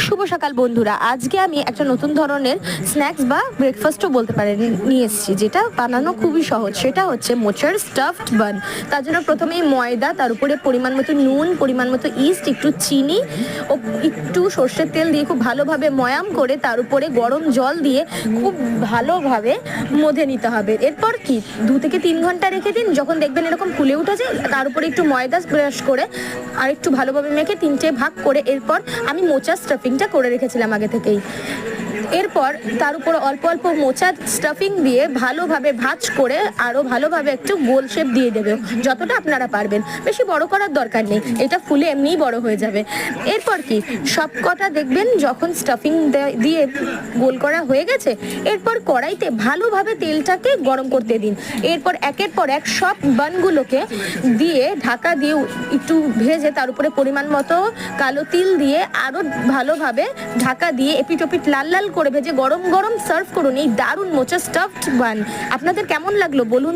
শুভ সকাল বন্ধুরা, আজকে আমি একটা নতুন ধরনের স্ন্যাক্স বা ব্রেকফাস্টও বলতে পারেন নিয়ে এসেছি, যেটা বানানো খুবই সহজ। সেটা হচ্ছে মোচার স্টাফড বান। তার জন্য প্রথমেই ময়দা, তার উপরে পরিমাণ মতো নুন, পরিমাণ মতো ইস্ট, একটু চিনি ও একটু সর্ষের তেল দিয়ে খুব ভালোভাবে ময়াম করে তার উপরে গরম জল দিয়ে খুব ভালোভাবে মধে নিতে হবে। এরপর কি 2 থেকে 3 ঘন্টা রেখে দিন। যখন দেখবেন এরকম ফুলে উঠেছে, তার উপরে একটু ময়দা ব্রাশ করে আর একটু ভালোভাবে মেখে 3টে ভাগ করে এরপর আমি মোচার স্টাফিংটা করে রেখেছিলাম আগে থেকেই। এরপর তার উপর অল্প অল্প মোচার স্টাফিং দিয়ে ভালোভাবে ভাঁজ করে আরও ভালোভাবে একটু গোল শেপ দিয়ে দেবে, যতটা আপনারা পারবেন। বেশি বড় করার দরকার নেই, এটা ফুলে এমনিই বড় হয়ে যাবে। এরপর কি সব কটা দেখবেন যখন স্টাফিং দিয়ে গোল করা হয়ে গেছে, এরপর কড়াইতে ভালোভাবে তেলটাকে গরম করতে দিন। এরপর একের পর এক সব বানগুলোকে দিয়ে ঢাকা দিয়ে একটু ভেজে তার উপরে পরিমাণ মতো কালো তিল দিয়ে আরও ভালোভাবে ঢাকা দিয়ে এপিট ওপিট লাল লাল করে ভেজে গরম গরম সার্ভ করুন এই দারুণ মোচা স্টাফড বান। আপনাদের কেমন লাগলো বলুন।